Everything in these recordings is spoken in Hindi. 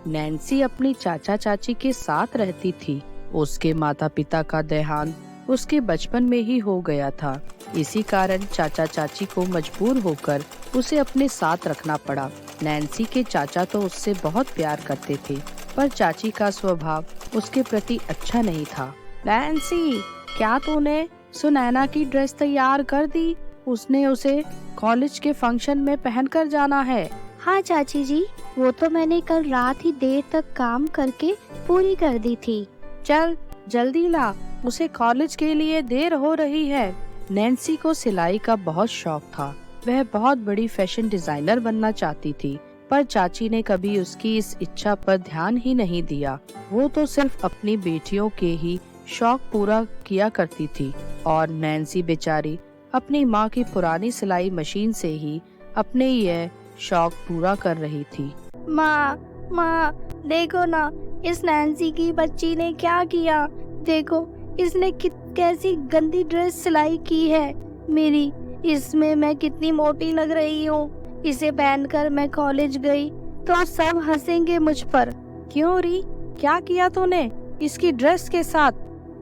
नैन्सी अपनी चाचा चाची के साथ रहती थी। उसके माता पिता का देहांत उसके बचपन में ही हो गया था। इसी कारण चाचा चाची को मजबूर होकर उसे अपने साथ रखना पड़ा। नैन्सी के चाचा तो उससे बहुत प्यार करते थे, पर चाची का स्वभाव उसके प्रति अच्छा नहीं था। नैन्सी, क्या तूने सुनैना की ड्रेस तैयार कर दी? उसने उसे कॉलेज के फंक्शन में पहनकर जाना है। हाँ चाची जी, वो तो मैंने कल रात ही देर तक काम करके पूरी कर दी थी। चल जल्दी ला, उसे कॉलेज के लिए देर हो रही है। नैन्सी को सिलाई का बहुत शौक था। वह बहुत बड़ी फैशन डिजाइनर बनना चाहती थी, पर चाची ने कभी उसकी इस इच्छा पर ध्यान ही नहीं दिया। वो तो सिर्फ अपनी बेटियों के ही शौक पूरा किया करती थी और नैन्सी बेचारी अपनी माँ की पुरानी सिलाई मशीन से ही अपने यह शौक पूरा कर रही थी। माँ, माँ, देखो ना, इस नैन्सी की बच्ची ने क्या किया। देखो, इसने कैसी गंदी ड्रेस सिलाई की है मेरी। इसमें मैं कितनी मोटी लग रही हूँ। इसे पहनकर मैं कॉलेज गई तो सब हंसेंगे मुझ पर। क्यों री, क्या किया तूने इसकी ड्रेस के साथ?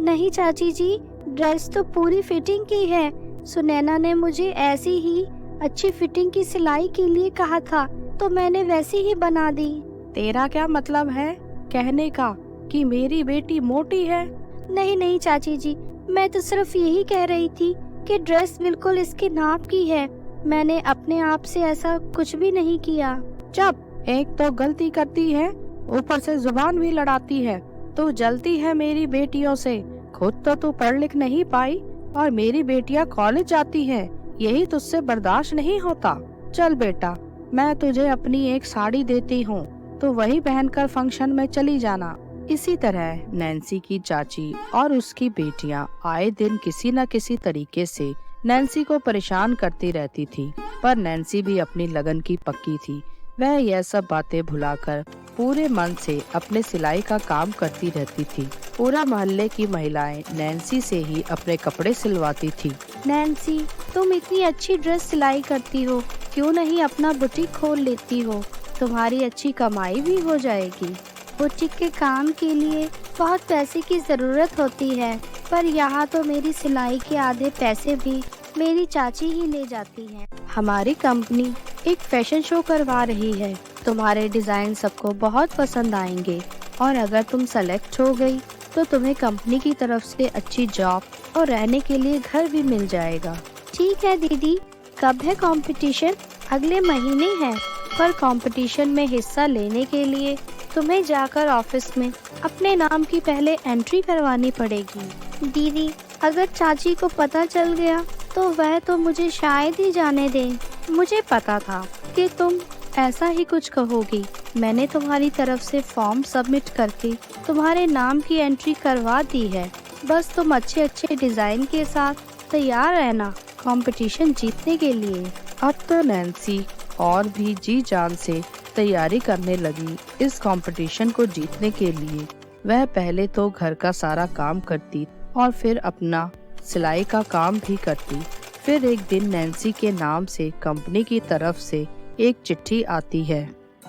नहीं चाची जी, ड्रेस तो पूरी फिटिंग की है। सुनैना ने मुझे ऐसी ही अच्छी फिटिंग की सिलाई के लिए कहा था, तो मैंने वैसी ही बना दी। तेरा क्या मतलब है कहने का कि मेरी बेटी मोटी है? नहीं नहीं चाची जी, मैं तो सिर्फ यही कह रही थी कि ड्रेस बिल्कुल इसके नाप की है। मैंने अपने आप से ऐसा कुछ भी नहीं किया। चुप, एक तो गलती करती है, ऊपर से जुबान भी लड़ाती है। तू जलती है मेरी बेटियों से। खुद तो तू पढ़ लिख नहीं पाई और मेरी बेटियां कॉलेज जाती हैं, यही तुझसे बर्दाश्त नहीं होता। चल बेटा, मैं तुझे अपनी एक साड़ी देती हूँ, तो वही पहनकर फंक्शन में चली जाना। इसी तरह नैन्सी की चाची और उसकी बेटियां आए दिन किसी न किसी तरीके से नैन्सी को परेशान करती रहती थी, पर नैन्सी भी अपनी लगन की पक्की थी। वह यह सब बातें भुलाकर पूरे मन से अपने सिलाई का काम करती रहती थी। पूरा मोहल्ले की महिलाएं नैन्सी से ही अपने कपड़े सिलवाती थी। नैन्सी, तुम इतनी अच्छी ड्रेस सिलाई करती हो, क्यों नहीं अपना बुटीक खोल लेती हो? तुम्हारी अच्छी कमाई भी हो जाएगी। बुटीक के काम के लिए बहुत पैसे की जरूरत होती है, पर यहाँ तो मेरी सिलाई के आधे पैसे भी मेरी चाची ही ले जाती है। हमारी कंपनी एक फैशन शो करवा रही है। तुम्हारे डिजाइन सबको बहुत पसंद आएंगे और अगर तुम सेलेक्ट हो गई तो तुम्हें कंपनी की तरफ से अच्छी जॉब और रहने के लिए घर भी मिल जाएगा। ठीक है दीदी, कब है कंपटीशन? अगले महीने है, पर कंपटीशन में हिस्सा लेने के लिए तुम्हें जाकर ऑफिस में अपने नाम की पहले एंट्री करवानी पड़ेगी। दीदी, अगर चाची को पता चल गया तो वह तो मुझे शायद ही जाने दें। मुझे पता था कि तुम ऐसा ही कुछ कहोगी। मैंने तुम्हारी तरफ से फॉर्म सबमिट करके तुम्हारे नाम की एंट्री करवा दी है। बस तुम अच्छे अच्छे डिजाइन के साथ तैयार रहना कंपटीशन जीतने के लिए। अब तो नैन्सी और भी जी जान से तैयारी करने लगी इस कंपटीशन को जीतने के लिए। वह पहले तो घर का सारा काम करती और फिर अपना सिलाई का काम भी करती। फिर एक दिन नैन्सी के नाम से कंपनी की तरफ से एक चिट्ठी आती है।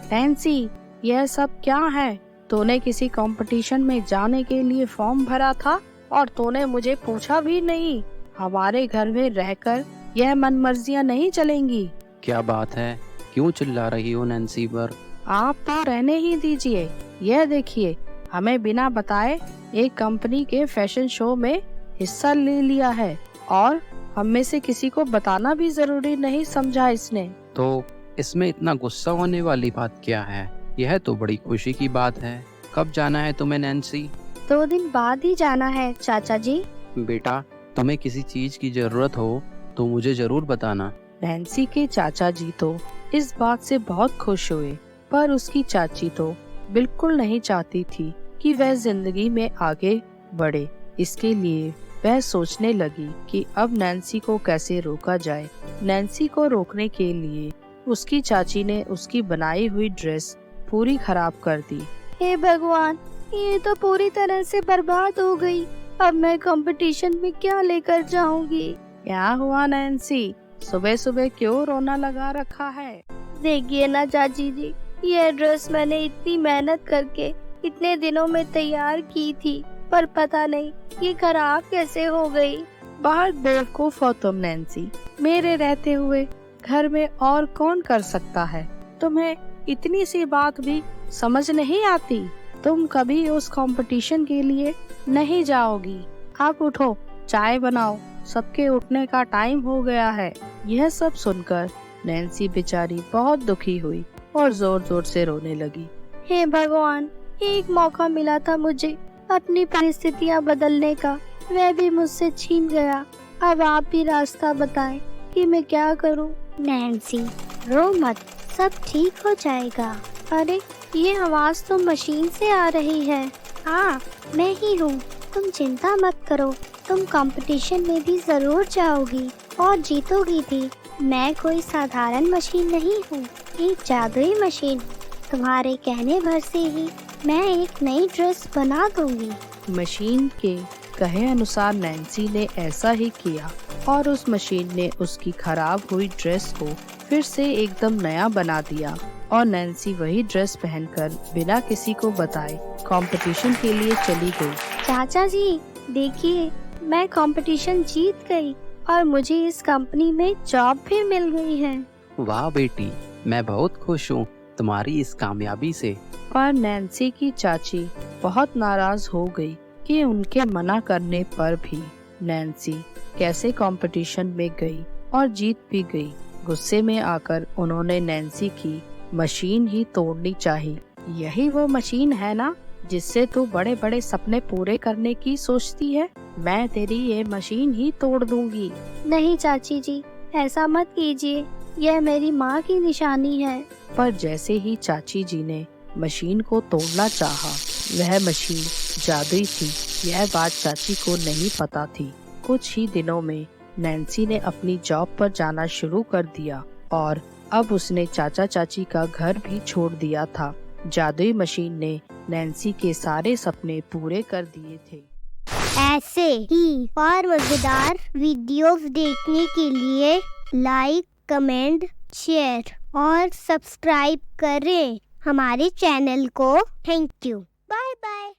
नैन्सी, यह सब क्या है? तूने किसी कंपटीशन में जाने के लिए फॉर्म भरा था और तूने मुझे पूछा भी नहीं। हमारे घर में रहकर यह मनमर्जियाँ नहीं चलेंगी। क्या बात है, क्यों चिल्ला रही हो नैन्सी पर? आप तो रहने ही दीजिए। यह देखिए, हमें बिना बताए एक कंपनी के फैशन शो में हिस्सा ले लिया है और हम में से किसी को बताना भी जरूरी नहीं समझा इसने। तो इसमें इतना गुस्सा होने वाली बात क्या है? यह तो बड़ी खुशी की बात है। कब जाना है तुम्हें नैन्सी? 2 दिन बाद ही जाना है चाचा जी। बेटा, तुम्हें किसी चीज की जरूरत हो तो मुझे जरूर बताना। नैन्सी के चाचा जी तो इस बात से बहुत खुश हुए, पर उसकी चाची तो बिल्कुल नहीं चाहती थी कि वह जिंदगी में आगे बढ़े। इसके लिए वह सोचने लगी कि अब नैन्सी को कैसे रोका जाए। नैन्सी को रोकने के लिए उसकी चाची ने उसकी बनाई हुई ड्रेस पूरी खराब कर दी। हे भगवान, ये तो पूरी तरह से बर्बाद हो गई। अब मैं कंपटीशन में क्या लेकर जाऊंगी? क्या हुआ नैन्सी, सुबह सुबह क्यों रोना लगा रखा है? देखिए ना चाची जी, ये ड्रेस मैंने इतनी मेहनत करके इतने दिनों में तैयार की थी, पर पता नहीं ये खराब कैसे हो गई। बहुत बेवकूफ हो तुम नैन्सी। मेरे रहते हुए घर में और कौन कर सकता है? तुम्हें इतनी सी बात भी समझ नहीं आती? तुम कभी उस कंपटीशन के लिए नहीं जाओगी। आप उठो, चाय बनाओ, सबके उठने का टाइम हो गया है। यह सब सुनकर नैन्सी बेचारी बहुत दुखी हुई और जोर जोर से रोने लगी। हे भगवान, एक मौका मिला था मुझे अपनी परिस्थितियाँ बदलने का, वह भी मुझसे छीन गया। अब आप भी रास्ता बताएं कि मैं क्या करूं। नैन्सी, रो मत, सब ठीक हो जाएगा। अरे, ये आवाज तो मशीन से आ रही है। हाँ, मैं ही हूँ, तुम चिंता मत करो। तुम कंपटीशन में भी जरूर जाओगी और जीतोगी भी। मैं कोई साधारण मशीन नहीं हूँ, एक जादुई मशीन। तुम्हारे कहने भर से ही मैं एक नई ड्रेस बना दूंगी। मशीन के कहे अनुसार नैन्सी ने ऐसा ही किया और उस मशीन ने उसकी खराब हुई ड्रेस को फिर से एकदम नया बना दिया और नैन्सी वही ड्रेस पहनकर बिना किसी को बताए कंपटीशन के लिए चली गई। चाचा जी, देखिए, मैं कंपटीशन जीत गई और मुझे इस कंपनी में जॉब भी मिल गई है। वाह बेटी, मैं बहुत खुश हूँ तुम्हारी इस कामयाबी से। पर नैन्सी की चाची बहुत नाराज हो गई कि उनके मना करने पर भी नैन्सी कैसे कंपटीशन में गई और जीत भी गई। गुस्से में आकर उन्होंने नैन्सी की मशीन ही तोड़नी चाहिए। यही वो मशीन है ना जिससे तू बड़े बड़े सपने पूरे करने की सोचती है? मैं तेरी ये मशीन ही तोड़ दूंगी। नहीं चाची जी, ऐसा मत कीजिए, यह मेरी माँ की निशानी है। पर जैसे ही चाची जी ने मशीन को तोड़ना चाहा, वह मशीन जादुई थी। यह बात चाची को नहीं पता थी। कुछ ही दिनों में नैन्सी ने अपनी जॉब पर जाना शुरू कर दिया और अब उसने चाचा चाची का घर भी छोड़ दिया था। जादुई मशीन ने नैन्सी के सारे सपने पूरे कर दिए थे। ऐसे ही और मजेदार वीडियोस देखने के लिए लाइक, कमेंट, शेयर और सब्सक्राइब करें हमारे चैनल को। Thank you. Bye bye.